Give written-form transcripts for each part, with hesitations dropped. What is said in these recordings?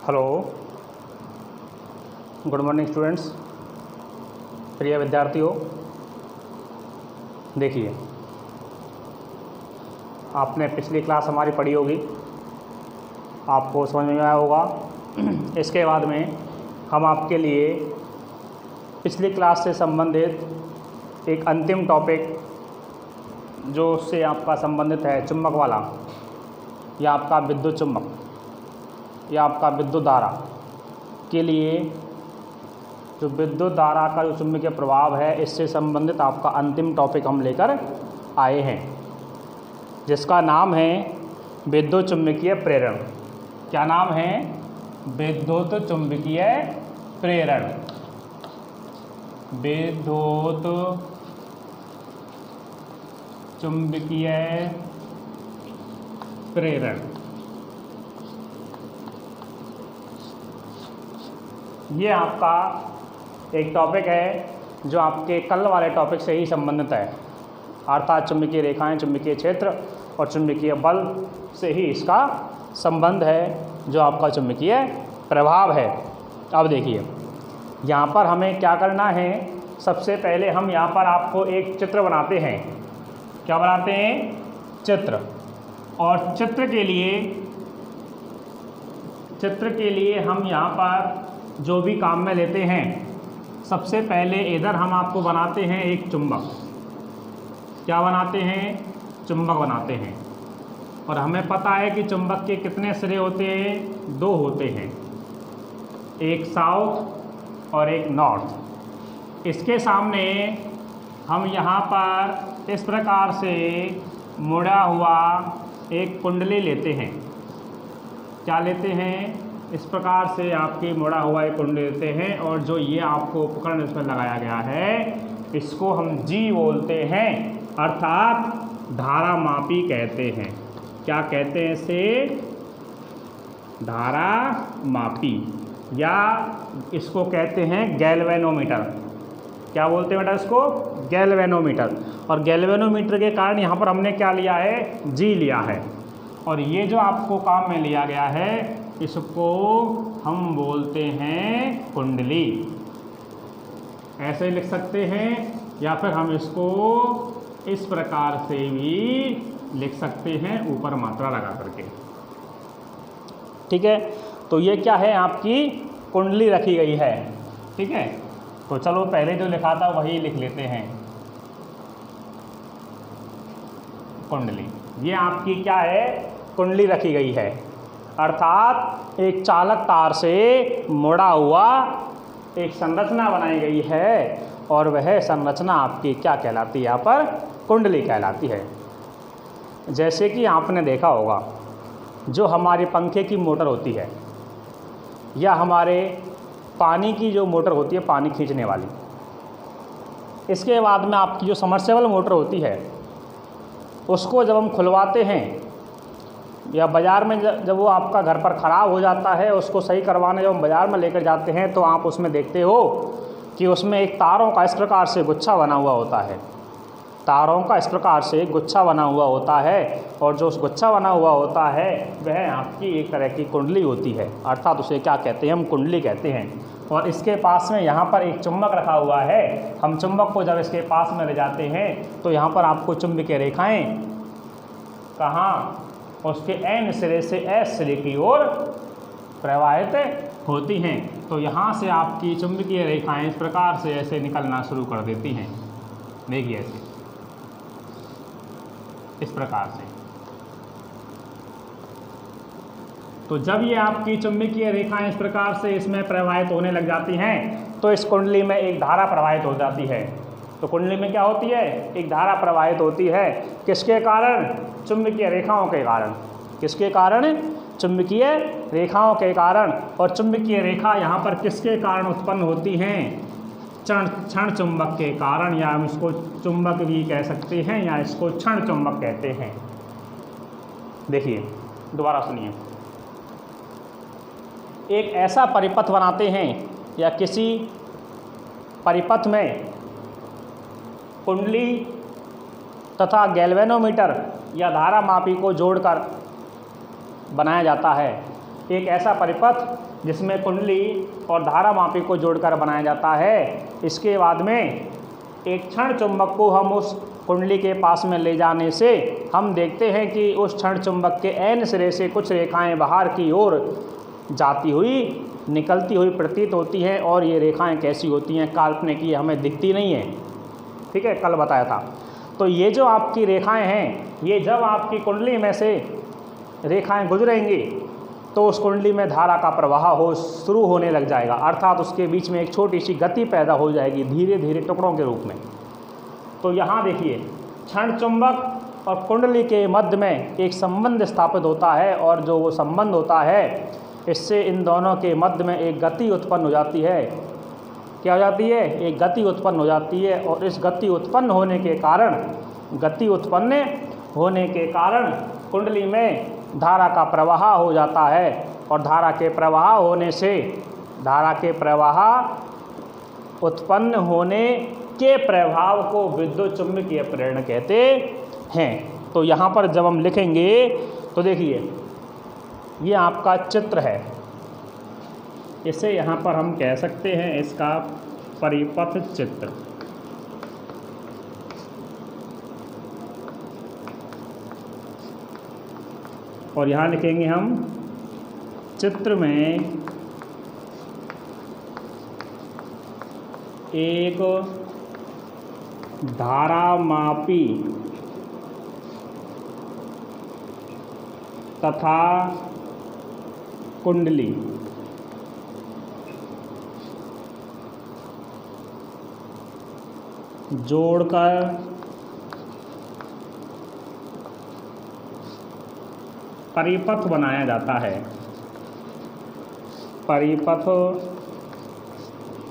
Hello, good morning students. प्रिय विद्यार्थियों, देखिए आपने पिछली क्लास हमारी पढ़ी होगी, आपको समझ में आया होगा। इसके बाद में हम आपके लिए पिछली क्लास से संबंधित एक अंतिम टॉपिक जो उससे आपका संबंधित है चुंबक वाला, या आपका विद्युत चुंबक या आपका विद्युत धारा के लिए जो विद्युत धारा का जो चुंबकीय प्रभाव है, इससे संबंधित आपका अंतिम टॉपिक हम लेकर आए हैं, जिसका नाम है विद्युत चुंबकीय प्रेरण। क्या नाम है? विद्युत चुंबकीय प्रेरण। विद्युत चुंबकीय प्रेरण। ये आपका एक टॉपिक है जो आपके कल वाले टॉपिक से ही संबंधित है, अर्थात चुंबकीय रेखाएं, चुंबकीय क्षेत्र और चुंबकीय बल से ही इसका संबंध है, जो आपका चुंबकीय प्रभाव है। अब देखिए यहाँ पर हमें क्या करना है। सबसे पहले हम यहाँ पर आपको एक चित्र बनाते हैं। क्या बनाते हैं? चित्र। और चित्र के लिए हम यहाँ पर जो भी काम में लेते हैं, सबसे पहले इधर हम आपको बनाते हैं एक चुंबक। क्या बनाते हैं? चुंबक बनाते हैं। और हमें पता है कि चुंबक के कितने सिरे होते हैं? दो होते हैं, एक साउथ और एक नॉर्थ। इसके सामने हम यहाँ पर इस प्रकार से मुड़ा हुआ एक कुंडली लेते हैं। क्या लेते हैं? इस प्रकार से आपकी मुड़ा हुआ एक कुंडली लेते हैं, और जो ये आपको उपकरण इसमें लगाया गया है, इसको हम जी बोलते हैं, अर्थात धारा मापी कहते हैं। क्या कहते हैं इसे? धारा मापी, या इसको कहते हैं गैल्वेनोमीटर। क्या बोलते हैं बेटा इसको? गैल्वेनोमीटर। और गैल्वेनोमीटर के कारण यहाँ पर हमने क्या लिया है? जी लिया है। और ये जो आपको काम में लिया गया है, इसको हम बोलते हैं कुंडली। ऐसे लिख सकते हैं, या फिर हम इसको इस प्रकार से भी लिख सकते हैं, ऊपर मात्रा लगा करके। ठीक है, तो ये क्या है? आपकी कुंडली रखी गई है। ठीक है, तो चलो पहले जो लिखा था वही लिख लेते हैं। कुंडली, ये आपकी क्या है? कुंडली रखी गई है, अर्थात एक चालक तार से मुड़ा हुआ एक संरचना बनाई गई है, और वह संरचना आपकी क्या कहलाती है? यहाँ पर कुंडली कहलाती है। जैसे कि आपने देखा होगा, जो हमारे पंखे की मोटर होती है, या हमारे पानी की जो मोटर होती है, पानी खींचने वाली, इसके बाद में आपकी जो समरसेबल मोटर होती है, उसको जब हम खुलवाते हैं, या बाज़ार में जब वो आपका घर पर ख़राब हो जाता है, उसको सही करवाने जब हम बाज़ार में लेकर जाते हैं, तो आप उसमें देखते हो कि उसमें एक तारों का इस प्रकार से गुच्छा बना हुआ होता है। तारों का इस प्रकार से गुच्छा बना हुआ होता है, और जो उस गुच्छा बना हुआ होता है वह आपकी एक तरह की कुंडली होती है, अर्थात उसे क्या कहते हैं? हम कुंडली कहते हैं। और इसके पास में यहाँ पर एक चुंबक रखा हुआ है। हम चुंबक को जब इसके पास में ले जाते हैं, तो यहाँ पर आपको चुंबकीय रेखाएँ कहाँ? उसके एन सिरे से एस सिरे की ओर प्रवाहित होती हैं। तो यहाँ से आपकी चुंबकीय रेखाएं इस प्रकार से ऐसे निकलना शुरू कर देती हैं। देखिए ऐसे, इस प्रकार से। तो जब ये आपकी चुंबकीय रेखाएं इस प्रकार से इसमें प्रवाहित होने लग जाती हैं, तो इस कुंडली में एक धारा प्रवाहित हो जाती है। तो कुंडली में क्या होती है? एक धारा प्रवाहित होती है। किसके कारण? चुंबकीय रेखाओं के कारण। किसके कारण? चुंबकीय रेखाओं के कारण। और चुंबकीय रेखा यहाँ पर किसके कारण उत्पन्न होती हैं? क्षण चुंबक के कारण, या हम इसको चुंबक भी कह सकते हैं, या इसको क्षण चुंबक कहते हैं। देखिए, दोबारा सुनिए। एक ऐसा परिपथ बनाते हैं, या किसी परिपथ में कुंडली तथा गैल्वेनोमीटर या धारा मापी को जोड़कर बनाया जाता है। एक ऐसा परिपथ जिसमें कुंडली और धारामापी को जोड़कर बनाया जाता है। इसके बाद में एक क्षण चुंबक को हम उस कुंडली के पास में ले जाने से हम देखते हैं कि उस क्षण चुंबक के एन सिरे से कुछ रेखाएं बाहर की ओर जाती हुई निकलती हुई प्रतीत होती हैं। और ये रेखाएं कैसी होती हैं? काल्पनिक, ये हमें दिखती नहीं है, ठीक है, कल बताया था। तो ये जो आपकी रेखाएं हैं, ये जब आपकी कुंडली में से रेखाएं गुजरेंगी तो उस कुंडली में धारा का प्रवाह शुरू होने लग जाएगा, अर्थात उसके बीच में एक छोटी सी गति पैदा हो जाएगी धीरे धीरे टुकड़ों के रूप में। तो यहाँ देखिए, क्षण चुंबक और कुंडली के मध्य में एक संबंध स्थापित होता है, और जो वो संबंध होता है इससे इन दोनों के मध्य में एक गति उत्पन्न हो जाती है। क्या हो जाती है? एक गति उत्पन्न हो जाती है। और इस गति उत्पन्न होने के कारण कुंडली में धारा का प्रवाह हो जाता है, और धारा के प्रवाह उत्पन्न होने के प्रभाव को विद्युत चुम्बकीय प्रेरण कहते हैं। तो यहाँ पर जब हम लिखेंगे तो देखिए, ये आपका चित्र है, इसे यहाँ पर हम कह सकते हैं इसका परिपथ चित्र। और यहाँ लिखेंगे हम चित्र में एक धारामापी तथा कुंडली जोड़कर परिपथ बनाया जाता है। परिपथ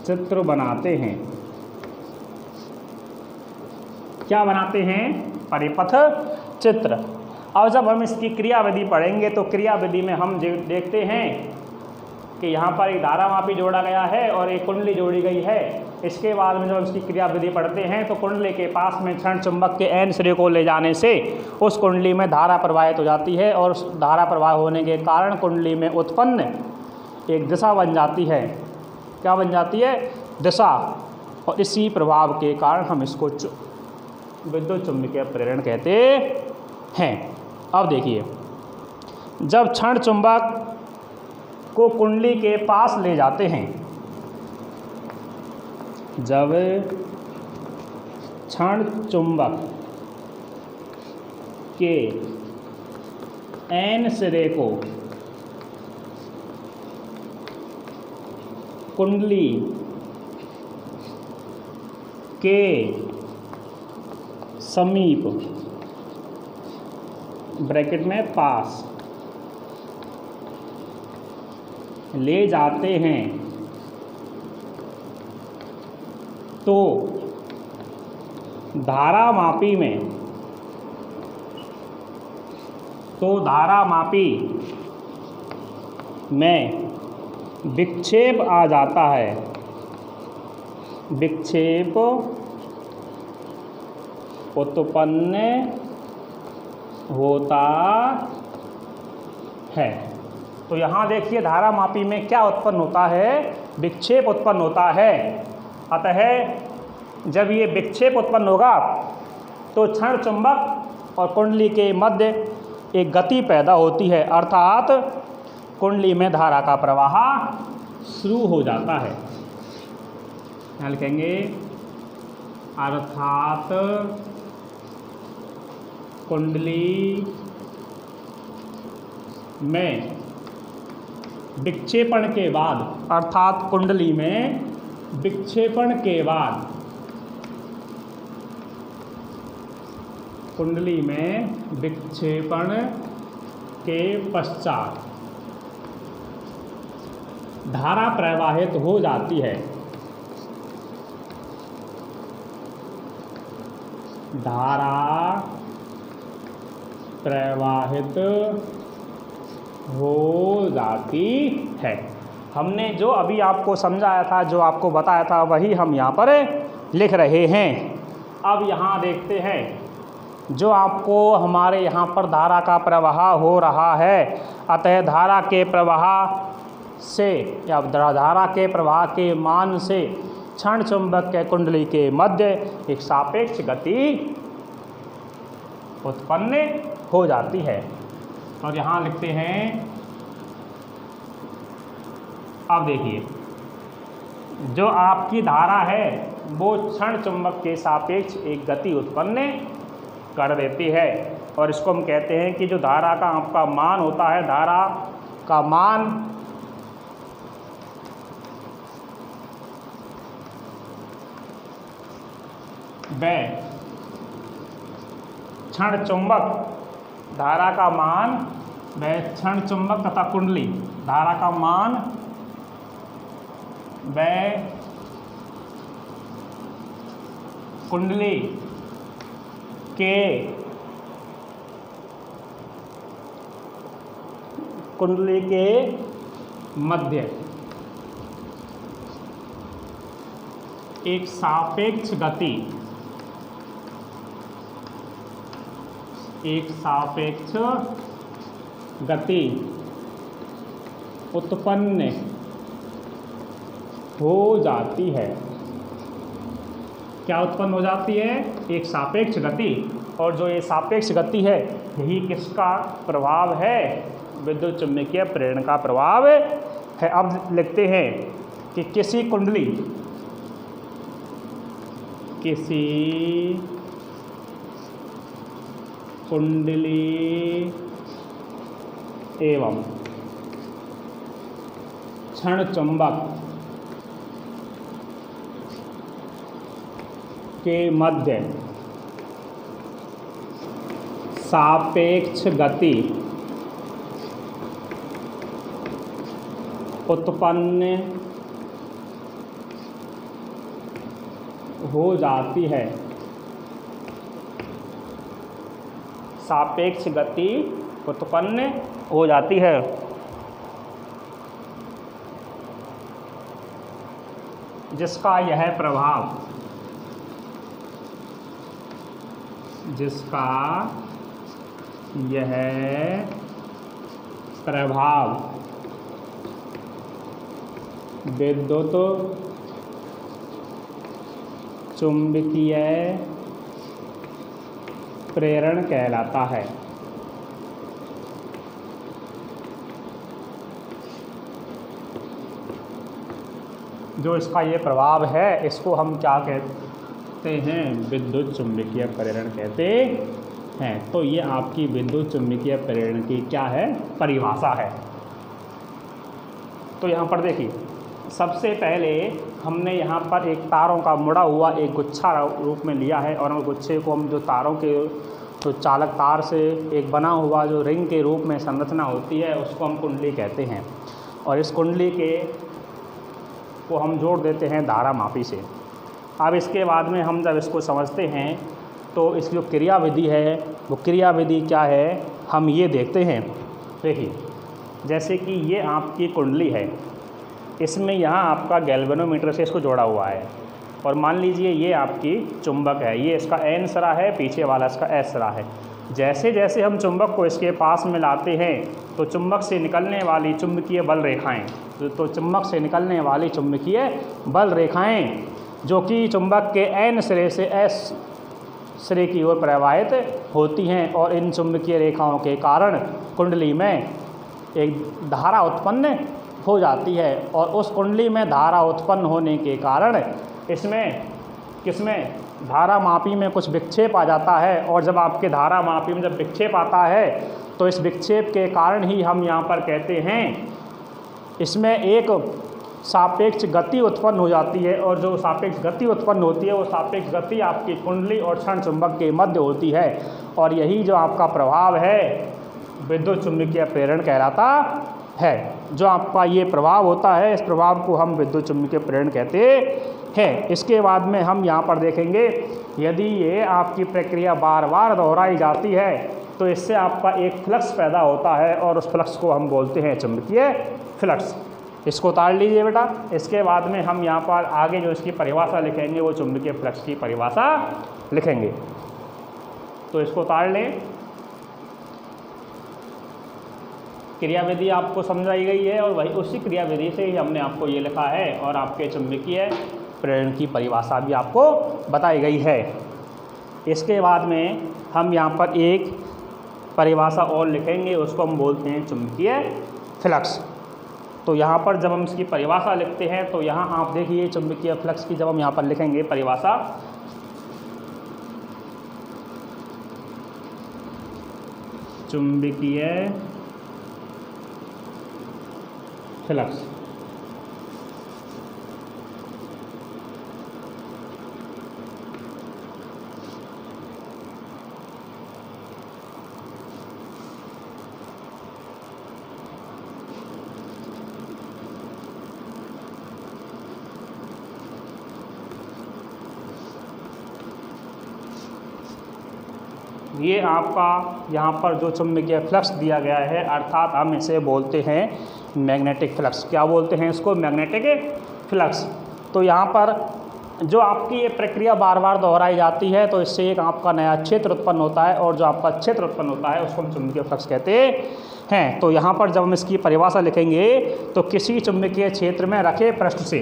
चित्र बनाते हैं। क्या बनाते हैं? परिपथ चित्र। अब जब हम इसकी क्रियाविधि पढ़ेंगे तो क्रियाविधि में हम देखते हैं कि यहाँ पर एक धारामापी जोड़ा गया है और एक कुंडली जोड़ी गई है। इसके बाद में जब इसकी क्रियाविधि पढ़ते हैं तो कुंडली के पास में क्षण चुंबक के एन सिरे को ले जाने से उस कुंडली में धारा प्रवाहित हो जाती है, और उस धारा प्रवाह होने के कारण कुंडली में उत्पन्न एक दिशा बन जाती है। क्या बन जाती है? दिशा। और इसी प्रभाव के कारण हम इसको विद्युत चुम्बकीय प्रेरण कहते हैं। अब देखिए, जब क्षण चुंबक को कुंडली के पास ले जाते हैं, जब क्षण चुंबक के एन सिरे को कुंडली के समीप ब्रैकेट में पास ले जाते हैं तो धारामापी में विक्षेप आ जाता है। विक्षेप उत्पन्न होता है। तो यहाँ देखिए, धारामापी में क्या उत्पन्न होता है? विक्षेप उत्पन्न होता है। अतः जब ये विक्षेप उत्पन्न होगा तो क्षण चुंबक और कुंडली के मध्य एक गति पैदा होती है, अर्थात कुंडली में धारा का प्रवाह शुरू हो जाता है। क्या लिखेंगे? अर्थात कुंडली में विक्षेपण के बाद, अर्थात कुंडली में विक्षेपण के बाद, कुंडली में विक्षेपण के पश्चात धारा प्रवाहित हो जाती है। धारा प्रवाहित हो जाती है। हमने जो अभी आपको समझाया था, जो आपको बताया था, वही हम यहाँ पर लिख रहे हैं। अब यहाँ देखते हैं, जो आपको हमारे यहाँ पर धारा का प्रवाह हो रहा है, अतः धारा के प्रवाह से या धारा के प्रवाह के मान से क्षण चुंबक के कुंडली के मध्य एक सापेक्ष गति उत्पन्न हो जाती है। और यहाँ लिखते हैं, अब देखिए, जो आपकी धारा है वो क्षण चुंबक के सापेक्ष एक गति उत्पन्न कर देती है, और इसको हम कहते हैं कि जो धारा का आपका मान होता है, धारा का मान वह क्षण चुंबक, धारा का मान वह क्षण चुंबक तथा कुंडली, धारा का मान वह कुंडली के मध्य एक सापेक्ष गति उत्पन्न हो जाती है। क्या उत्पन्न हो जाती है? एक सापेक्ष गति। और जो ये सापेक्ष गति है, यही किसका प्रभाव है? विद्युत चुम्बकीय प्रेरण का प्रभाव है। अब लिखते हैं कि किसी कुंडली एवं क्षण चुंबक के मध्य सापेक्ष गति उत्पन्न हो जाती है। सापेक्ष गति उत्पन्न हो जाती है। जिसका यह प्रभाव विद्युत चुंबकीय प्रेरण कहलाता है। जो इसका ये प्रभाव है, इसको हम क्या कहते हैं? विद्युत चुंबकीय प्रेरण कहते हैं। तो ये आपकी विद्युत चुंबकीय प्रेरण की क्या है? परिभाषा है। तो यहाँ पर देखिए, सबसे पहले हमने यहाँ पर एक तारों का मुड़ा हुआ एक गुच्छा रूप में लिया है, और उस गुच्छे को हम जो तारों के जो चालक तार से एक बना हुआ जो रिंग के रूप में संरचना होती है, उसको हम कुंडली कहते हैं। और इस कुंडली को हम जोड़ देते हैं धारा मापी से। अब इसके बाद में हम जब इसको समझते हैं तो इसकी जो क्रिया विधि है, वो क्रिया विधि क्या है, हम ये देखते हैं। देखिए, जैसे कि ये आपकी कुंडली है, इसमें यहाँ आपका गैल्वेनोमीटर से इसको जोड़ा हुआ है, और मान लीजिए ये आपकी चुंबक है, ये इसका N सिरा है, पीछे वाला इसका S सिरा है। जैसे जैसे हम चुंबक को इसके पास में लाते हैं तो चुंबक से निकलने वाली चुंबकीय बल रेखाएं चुंबक से निकलने वाली चुंबकीय बल रेखाएं जो कि चुंबक के N सिरे से S सिरे की ओर प्रवाहित होती हैं, और इन चुंबकीय रेखाओं के कारण कुंडली में एक धारा उत्पन्न हो जाती है। और उस कुंडली में धारा उत्पन्न होने के कारण किसमें धारा मापी में कुछ विक्षेप आ जाता है, और जब आपके धारा मापी में जब विक्षेप आता है तो इस विक्षेप के कारण ही हम यहाँ पर कहते हैं इसमें एक सापेक्ष गति उत्पन्न हो जाती है। और जो सापेक्ष गति उत्पन्न होती है, वो सापेक्ष गति आपकी कुंडली और क्षण चुंबक के मध्य होती है, और यही जो आपका प्रभाव है विद्युत चुंबकीय प्रेरण कहलाता है। जो आपका ये प्रभाव होता है, इस प्रभाव को हम विद्युत चुंबकीय प्रेरण कहते हैं। इसके बाद में हम यहाँ पर देखेंगे, यदि ये आपकी प्रक्रिया बार बार दोहराई जाती है तो इससे आपका एक फ्लक्स पैदा होता है, और उस फ्लक्स को हम बोलते हैं चुंबकीय फ्लक्स। इसको उतार लीजिए बेटा। इसके बाद में हम यहाँ पर आगे जो इसकी परिभाषा लिखेंगे वो चुंबकीय फ्लक्स की परिभाषा लिखेंगे। तो इसको उतार लें। क्रियाविधि आपको समझाई गई है और वही उसी क्रियाविधि से ही हमने आपको ये लिखा है और आपके चुंबकीय प्रेरण की परिभाषा भी आपको बताई गई है। इसके बाद में हम यहाँ पर एक परिभाषा और लिखेंगे, उसको हम बोलते हैं चुंबकीय फ्लक्स। तो यहाँ पर जब हम इसकी परिभाषा लिखते हैं तो यहाँ आप देखिए चुंबकीय फ्लक्स की जब हम यहाँ पर लिखेंगे परिभाषा, चुंबकीय फ्लक्स ये आपका यहाँ पर जो चुंबकीय फ्लक्स दिया गया है, अर्थात हम इसे बोलते हैं मैग्नेटिक फ्लक्स। क्या बोलते हैं इसको? Magnetic flux. तो यहाँ पर जो आपकी ये प्रक्रिया बार बार दोहराई जाती है तो इससे एक आपका नया क्षेत्र उत्पन्न होता है और जो आपका क्षेत्र उत्पन्न होता है उसको हम चुंबकीय फ्लक्स कहते हैं। तो यहाँ पर जब हम इसकी परिभाषा लिखेंगे तो किसी चुंबकीय क्षेत्र में रखे पृष्ठ से,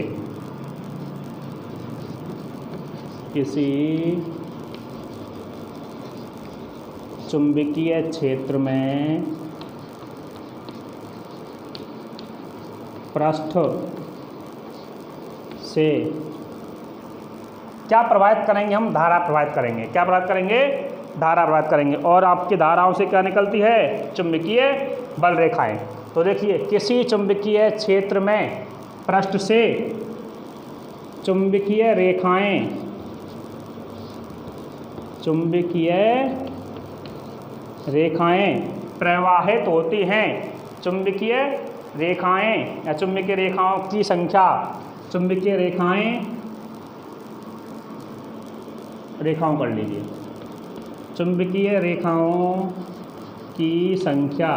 किसी चुंबकीय क्षेत्र में पृष्ठ से क्या प्रभावित करेंगे? हम धारा प्रभावित करेंगे। क्या प्रभावित करेंगे? धारा प्रभावित करेंगे। और आपकी धाराओं से क्या निकलती है? चुंबकीय बल रेखाएं। तो देखिए किसी चुंबकीय क्षेत्र में पृष्ठ से चुंबकीय रेखाएं, चुंबकीय रेखाएं प्रवाहित होती हैं। चुंबकीय रेखाएं या चुंबकीय रेखाओं की संख्या, चुंबकीय रेखाओं कर लीजिए, चुंबकीय रेखाओं की संख्या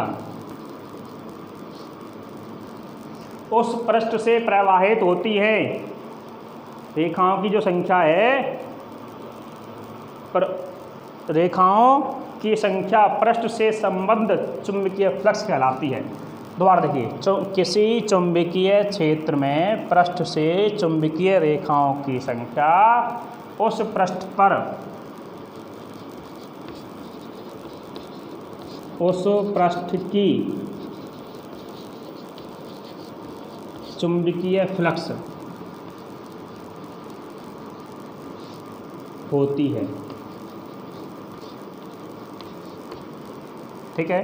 उस पृष्ठ से प्रवाहित होती है। रेखाओं की जो संख्या है, रेखाओं की संख्या पृष्ठ से संबद्ध चुंबकीय फ्लक्स कहलाती है। दोबारा देखिए, किसी चुंबकीय क्षेत्र में पृष्ठ से चुंबकीय रेखाओं की संख्या उस पृष्ठ पर, उस पृष्ठ की चुंबकीय फ्लक्स होती है। ठीक है,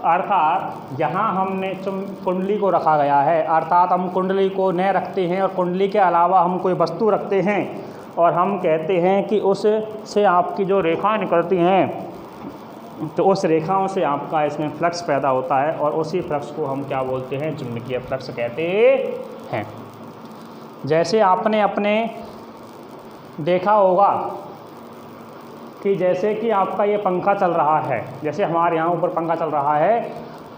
अर्थात यहाँ हमने कुंडली को रखा गया है, अर्थात हम कुंडली को न रखते हैं और कुंडली के अलावा हम कोई वस्तु रखते हैं और हम कहते हैं कि उससे आपकी जो रेखाएं निकलती हैं तो उस रेखाओं से आपका इसमें फ्लक्स पैदा होता है और उसी फ्लक्स को हम क्या बोलते हैं? चुंबकीय फ्लक्स कहते हैं। जैसे आपने अपने देखा होगा कि जैसे कि आपका ये पंखा चल रहा है, जैसे हमारे यहाँ ऊपर पंखा चल रहा है,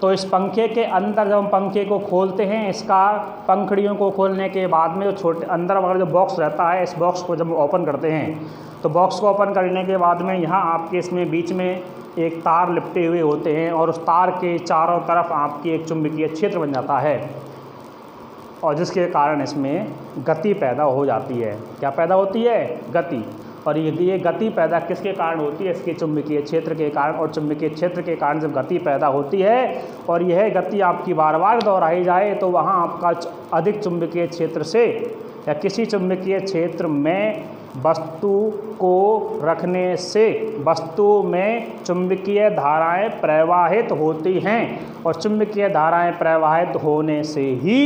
तो इस पंखे के अंदर जब हम पंखे को खोलते हैं, इसका पंखड़ियों को खोलने के बाद में जो छोटे अंदर वाला जो बॉक्स रहता है, इस बॉक्स को जब ओपन करते हैं तो बॉक्स को ओपन करने के बाद में यहाँ आपके इसमें बीच में एक तार लिपटे हुए होते हैं और उस तार के चारों तरफ आपकी एक चुंबकीय क्षेत्र बन जाता है और जिसके कारण इसमें गति पैदा हो जाती है। क्या पैदा होती है? गति। और ये गति पैदा किसके कारण होती है? इसके चुंबकीय क्षेत्र के कारण। और चुंबकीय क्षेत्र के कारण जब गति पैदा होती है और यह गति आपकी बार बार दोहराई जाए तो वहाँ आपका अधिक चुंबकीय क्षेत्र से या किसी चुंबकीय क्षेत्र में वस्तु को रखने से वस्तु में चुंबकीय धाराएं प्रवाहित होती हैं और चुंबकीय धाराएं प्रवाहित होने से ही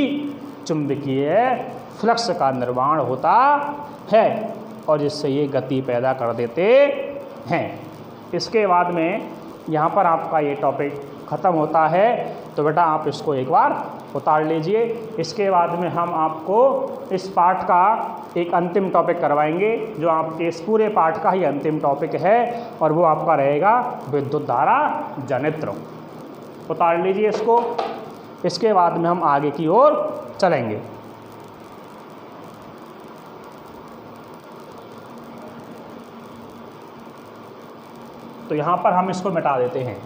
चुंबकीय फ्लक्स का निर्माण होता है और जिससे ये गति पैदा कर देते हैं। इसके बाद में यहाँ पर आपका ये टॉपिक ख़त्म होता है, तो बेटा आप इसको एक बार उतार लीजिए। इसके बाद में हम आपको इस पाठ का एक अंतिम टॉपिक करवाएंगे जो आपके इस पूरे पाठ का ही अंतिम टॉपिक है और वो आपका रहेगा विद्युत धारा जनित्र। उतार लीजिए इसको। इसके बाद में हम आगे की ओर चलेंगे। तो यहाँ पर हम इसको मिटा देते हैं।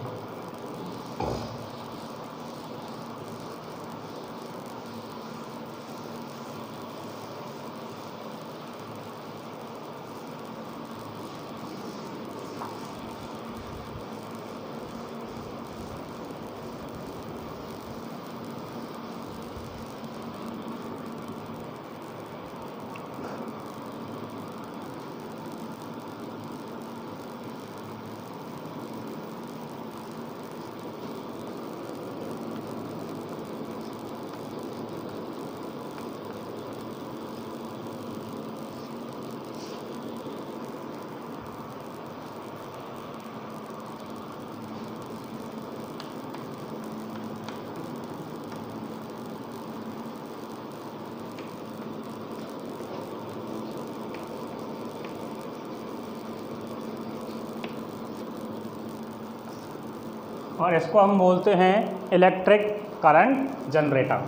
और इसको हम बोलते हैं इलेक्ट्रिक करंट जनरेटर।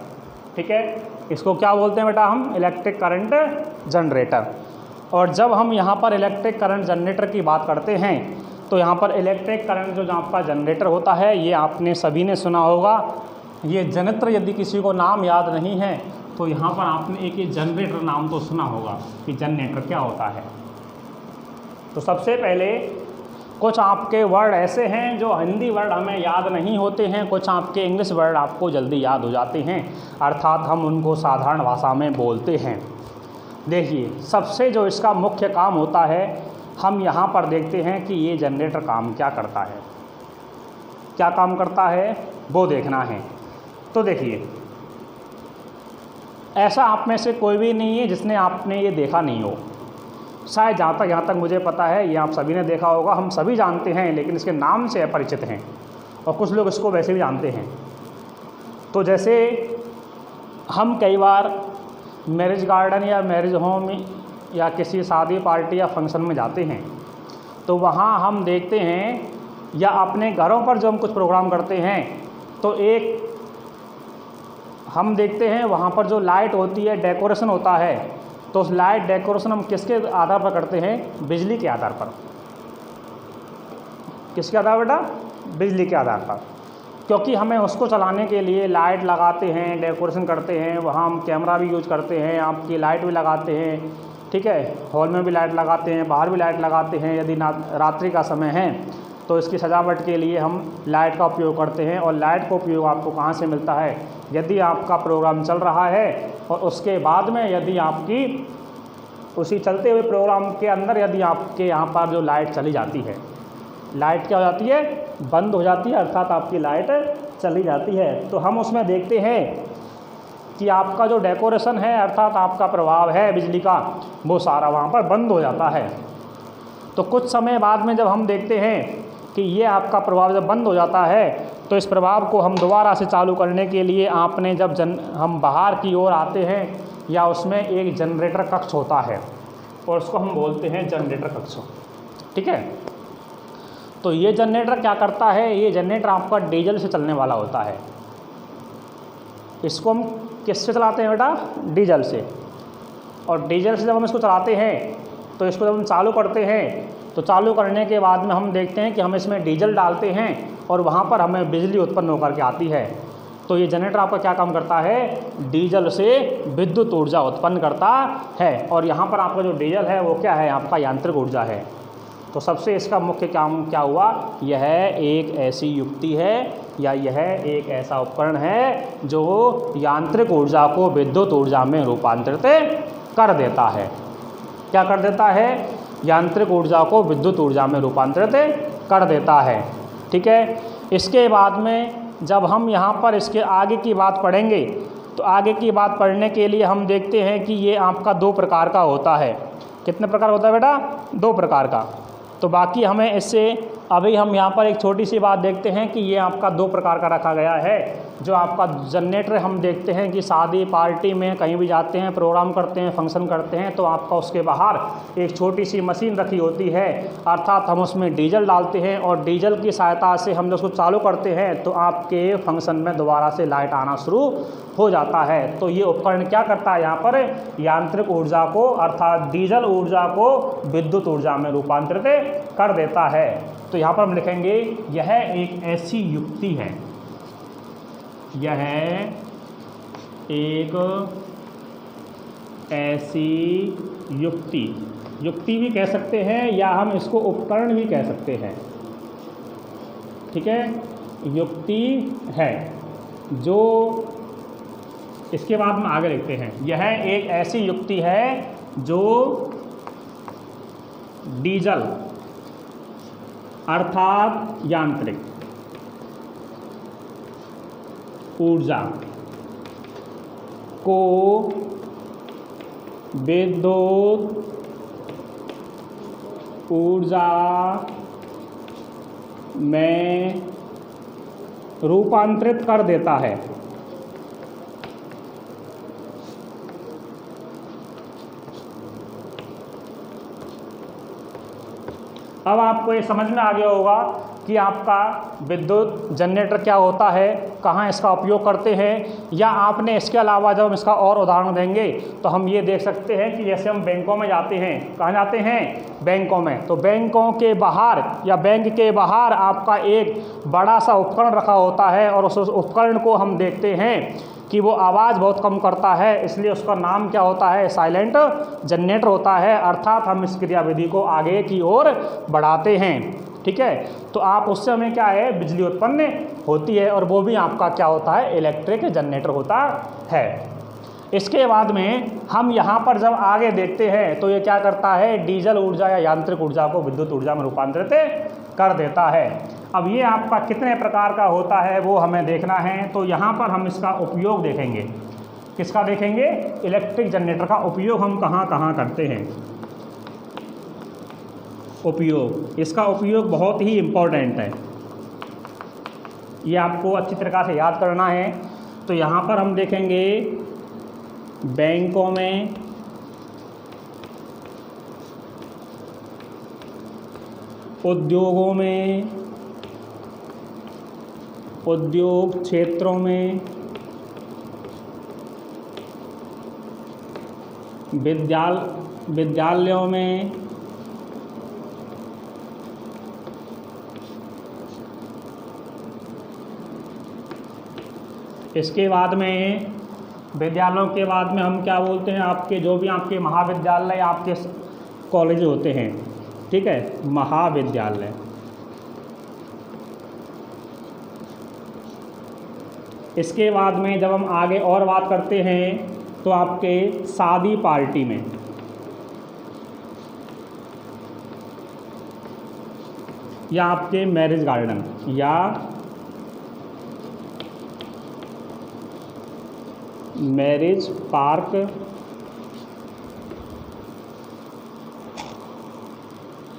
ठीक है, इसको क्या बोलते हैं बेटा हम? Electric current generator. और जब हम यहाँ पर इलेक्ट्रिक करंट जनरेटर की बात करते हैं तो यहाँ पर इलेक्ट्रिक करंट जो आपका जनरेटर होता है, ये आपने सभी ने सुना होगा। ये जनरेटर, यदि किसी को नाम याद नहीं है तो यहाँ पर आपने एक ये जनरेटर नाम तो सुना होगा कि जनरेटर क्या होता है। तो सबसे पहले कुछ आपके वर्ड ऐसे हैं जो हिंदी वर्ड हमें याद नहीं होते हैं, कुछ आपके इंग्लिश वर्ड आपको जल्दी याद हो जाते हैं, अर्थात हम उनको साधारण भाषा में बोलते हैं। देखिए, सबसे जो इसका मुख्य काम होता है, हम यहाँ पर देखते हैं कि ये जनरेटर काम क्या करता है। क्या काम करता है वो देखना है। तो देखिए, ऐसा आप में से कोई भी नहीं है जिसने आपने ये देखा नहीं हो। शायद यहाँ तक मुझे पता है, ये आप सभी ने देखा होगा, हम सभी जानते हैं, लेकिन इसके नाम से अपरिचित हैं और कुछ लोग इसको वैसे भी जानते हैं। तो जैसे हम कई बार मैरिज गार्डन या मैरिज होम या किसी शादी पार्टी या फंक्शन में जाते हैं, तो वहाँ हम देखते हैं, या अपने घरों पर जो हम कुछ प्रोग्राम करते हैं, तो एक हम देखते हैं वहाँ पर जो लाइट होती है, डेकोरेशन होता है, तो उस लाइट डेकोरेशन हम किसके आधार पर करते हैं? बिजली के आधार पर। किसके आधार पर बेटा? बिजली के आधार पर। क्योंकि हमें उसको चलाने के लिए लाइट लगाते हैं, डेकोरेशन करते हैं, वहाँ हम कैमरा भी यूज करते हैं, आपकी लाइट भी लगाते हैं, ठीक है, हॉल में भी लाइट लगाते हैं, बाहर भी लाइट लगाते हैं। यदि रात्रि का समय है तो इसकी सजावट के लिए हम लाइट का उपयोग करते हैं। और लाइट का उपयोग आपको कहाँ से मिलता है? यदि आपका प्रोग्राम चल रहा है और उसके बाद में यदि आपकी उसी चलते हुए प्रोग्राम के अंदर यदि आपके यहाँ पर जो लाइट चली जाती है, लाइट क्या हो जाती है? बंद हो जाती है, अर्थात आपकी लाइट चली जाती है, तो हम उसमें देखते हैं कि आपका जो डेकोरेशन है, अर्थात आपका प्रभाव है बिजली का, वो सारा वहाँ पर बंद हो जाता है। तो कुछ समय बाद में जब हम देखते हैं कि ये आपका प्रभाव जब बंद हो जाता है, तो इस प्रभाव को हम दोबारा से चालू करने के लिए आपने जब हम बाहर की ओर आते हैं, या उसमें एक जनरेटर कक्ष होता है और उसको हम बोलते हैं जनरेटर कक्ष। ठीक है, तो ये जनरेटर क्या करता है? ये जनरेटर आपका डीजल से चलने वाला होता है। इसको हम किससे चलाते हैं बेटा? डीजल से। और डीजल से जब हम इसको चलाते हैं, तो इसको जब हम चालू करते हैं, तो चालू करने के बाद में हम देखते हैं कि हम इसमें डीजल डालते हैं और वहाँ पर हमें बिजली उत्पन्न होकर के आती है। तो ये जनरेटर आपका क्या काम करता है? डीजल से विद्युत ऊर्जा उत्पन्न करता है। और यहाँ पर आपका जो डीजल है वो क्या है? आपका यांत्रिक ऊर्जा है। तो सबसे इसका मुख्य काम क्या हुआ? यह एक ऐसी युक्ति है या यह एक ऐसा उपकरण है जो यांत्रिक ऊर्जा को विद्युत ऊर्जा में रूपांतरित कर देता है। क्या कर देता है? यांत्रिक ऊर्जा को विद्युत ऊर्जा में रूपांतरित कर देता है। ठीक है, इसके बाद में जब हम यहाँ पर इसके आगे की बात पढ़ेंगे, तो आगे की बात पढ़ने के लिए हम देखते हैं कि ये आपका 2 प्रकार का होता है। कितने प्रकार होता है बेटा? 2 प्रकार का। तो बाकी हमें इससे अभी हम यहाँ पर एक छोटी सी बात देखते हैं कि ये आपका 2 प्रकार का रखा गया है। जो आपका जनरेटर हम देखते हैं कि शादी पार्टी में कहीं भी जाते हैं, प्रोग्राम करते हैं, फंक्शन करते हैं, तो आपका उसके बाहर एक छोटी सी मशीन रखी होती है, अर्थात हम उसमें डीजल डालते हैं और डीजल की सहायता से हम जब उसको चालू करते हैं तो आपके फंक्शन में दोबारा से लाइट आना शुरू हो जाता है। तो ये उपकरण क्या करता है? यहाँ पर यांत्रिक ऊर्जा को, अर्थात डीजल ऊर्जा को विद्युत ऊर्जा में रूपांतरित कर देता है। तो यहाँ पर हम लिखेंगे यह एक ऐसी युक्ति है, यह एक ऐसी युक्ति भी कह सकते हैं या हम इसको उपकरण भी कह सकते हैं। ठीक है, युक्ति है जो, इसके बाद हम आगे लिखते हैं, यह एक ऐसी युक्ति है जो डीजल अर्थात यांत्रिक ऊर्जा को विद्युत ऊर्जा में रूपांतरित कर देता है। अब आपको ये समझ में आ गया होगा कि आपका विद्युत जनरेटर क्या होता है, कहाँ इसका उपयोग करते हैं, या आपने इसके अलावा जब हम इसका और उदाहरण देंगे तो हम ये देख सकते हैं कि जैसे हम बैंकों में जाते हैं, कहाँ जाते हैं, बैंकों में, तो बैंकों के बाहर या बैंक के बाहर आपका एक बड़ा सा उपकरण रखा होता है और उस उपकरण को हम देखते हैं कि वो आवाज़ बहुत कम करता है, इसलिए उसका नाम क्या होता है, साइलेंट जनरेटर होता है। अर्थात हम इस क्रियाविधि को आगे की ओर बढ़ाते हैं। ठीक है, तो आप उससे हमें क्या है, बिजली उत्पन्न होती है और वो भी आपका क्या होता है, इलेक्ट्रिक जनरेटर होता है। इसके बाद में हम यहाँ पर जब आगे देखते हैं तो ये क्या करता है, डीजल ऊर्जा या यांत्रिक ऊर्जा को विद्युत ऊर्जा में रूपांतरित कर देता है। अब ये आपका कितने प्रकार का होता है वो हमें देखना है, तो यहाँ पर हम इसका उपयोग देखेंगे। किसका देखेंगे, इलेक्ट्रिक जनरेटर का उपयोग हम कहाँ कहाँ करते हैं। उपयोग, इसका उपयोग बहुत ही इम्पोर्टेंट है, ये आपको अच्छी तरीक़ा से याद करना है। तो यहाँ पर हम देखेंगे बैंकों में, उद्योगों में, उद्योग क्षेत्रों में, विद्यालयों में, इसके बाद में विद्यालयों के बाद में हम क्या बोलते हैं, आपके जो भी आपके महाविद्यालय, आपके कॉलेज होते हैं, ठीक है, महाविद्यालय। इसके बाद में जब हम आगे और बात करते हैं तो आपके शादी पार्टी में, या आपके मैरिज गार्डन या मैरिज पार्क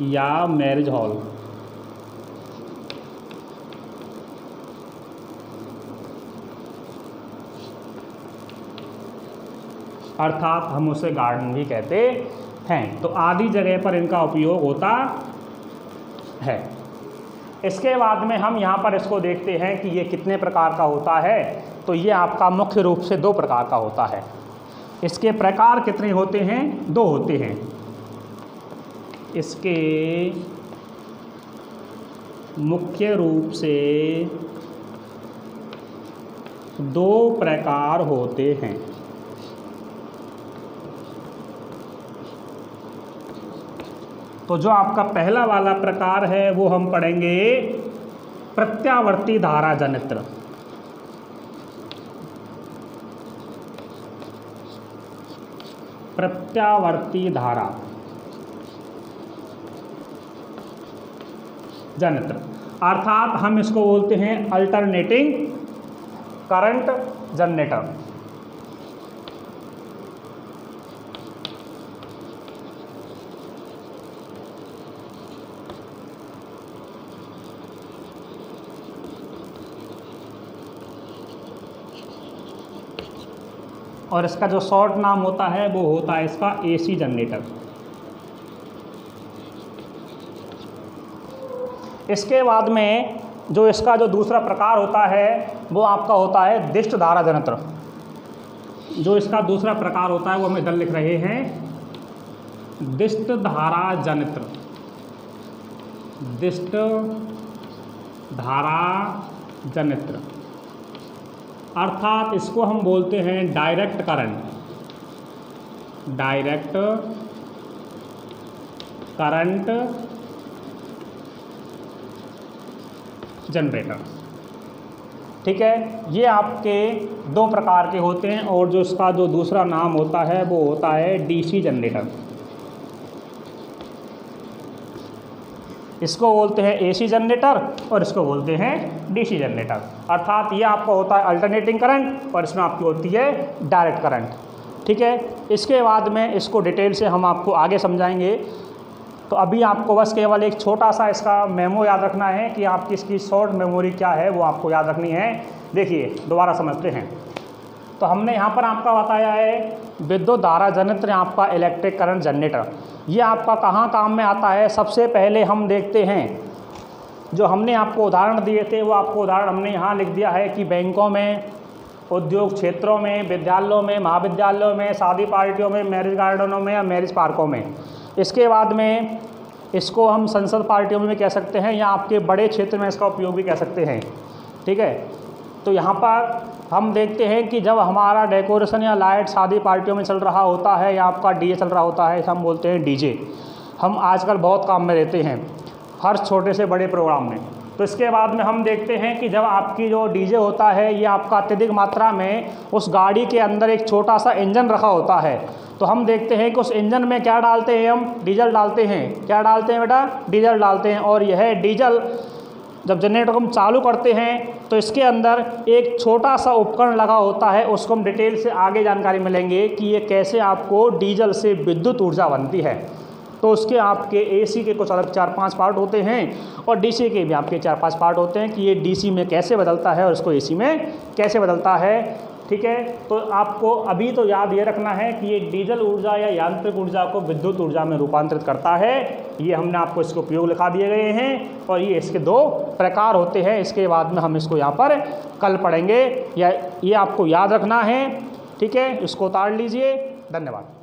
या मैरिज हॉल, अर्थात हम उसे गार्डन भी कहते हैं। तो आदि जगह पर इनका उपयोग होता है। इसके बाद में हम यहाँ पर इसको देखते हैं कि ये कितने प्रकार का होता है। तो ये आपका मुख्य रूप से 2 प्रकार का होता है। इसके प्रकार कितने होते हैं, 2 होते हैं। इसके मुख्य रूप से 2 प्रकार होते हैं। तो जो आपका पहला वाला प्रकार है वो हम पढ़ेंगे प्रत्यावर्ती धारा जनित्र। प्रत्यावर्ती धारा जनित्र, अर्थात हम इसको बोलते हैं अल्टरनेटिंग करंट जनरेटर। और इसका जो शॉर्ट नाम होता है वो होता है इसका एसी जनरेटर। इसके बाद में जो इसका जो दूसरा प्रकार होता है वो आपका होता है दिष्ट धारा जनित्र। जो इसका दूसरा प्रकार होता है वो हम इधर लिख रहे हैं, दिष्ट धारा जनित्र। दिष्ट धारा जनित्र, अर्थात इसको हम बोलते हैं direct current, direct current generator. ठीक है, ये आपके दो प्रकार के होते हैं और जो इसका जो दूसरा नाम होता है वो होता है डीसी जनरेटर। इसको बोलते हैं एसी जनरेटर और इसको बोलते हैं डीसी जनरेटर। अर्थात ये आपका होता है अल्टरनेटिंग करंट और इसमें आपकी होती है डायरेक्ट करंट। ठीक है, इसके बाद में इसको डिटेल से हम आपको आगे समझाएंगे। तो अभी आपको बस केवल एक छोटा सा इसका मेमो याद रखना है कि आपकी इसकी शॉर्ट मेमोरी क्या है, वो आपको याद रखनी है। देखिए दोबारा समझते हैं। तो हमने यहाँ पर आपका बताया है विद्युत धारा जनित्र, आपका इलेक्ट्रिक करंट जनरेटर। ये आपका कहाँ काम में आता है? सबसे पहले हम देखते हैं, जो हमने आपको उदाहरण दिए थे वो आपको उदाहरण हमने यहाँ लिख दिया है कि बैंकों में, उद्योग क्षेत्रों में, विद्यालयों में, महाविद्यालयों में, शादी पार्टियों में, मैरिज गार्डनों में या मैरिज पार्कों में। इसके बाद में इसको हम संसद पार्टियों में भी कह सकते हैं या आपके बड़े क्षेत्र में इसका उपयोग भी कह सकते हैं। ठीक है, तो यहाँ पर हम देखते हैं कि जब हमारा डेकोरेशन या लाइट शादी पार्टियों में चल रहा होता है या आपका डीजे चल रहा होता है, हम बोलते हैं डीजे। हम आजकल बहुत काम में रहते हैं हर छोटे से बड़े प्रोग्राम में। तो इसके बाद में हम देखते हैं कि जब आपकी जो डीजे होता है ये आपका अत्यधिक मात्रा में उस गाड़ी के अंदर एक छोटा सा इंजन रखा होता है। तो हम देखते हैं कि उस इंजन में क्या डालते हैं? हम डीजल डालते हैं। क्या डालते हैं बेटा? डीजल डालते हैं। और यह डीजल जब जनरेटर को हम चालू करते हैं तो इसके अंदर एक छोटा सा उपकरण लगा होता है, उसको हम डिटेल से आगे जानकारी मिलेंगे कि ये कैसे आपको डीजल से विद्युत ऊर्जा बनती है। तो उसके आपके एसी के कुछ अलग 4-5 पार्ट होते हैं और डीसी के भी आपके 4-5 पार्ट होते हैं कि ये डीसी में कैसे बदलता है और इसको एसी में कैसे बदलता है। ठीक है, तो आपको अभी तो याद ये रखना है कि ये डीजल ऊर्जा या यांत्रिक ऊर्जा को विद्युत ऊर्जा में रूपांतरित करता है। ये हमने आपको इसके उपयोग लिखा दिए गए हैं और ये इसके दो प्रकार होते हैं। इसके बाद में हम इसको यहाँ पर कल पढ़ेंगे, या ये आपको याद रखना है। ठीक है, इसको उतार लीजिए। धन्यवाद।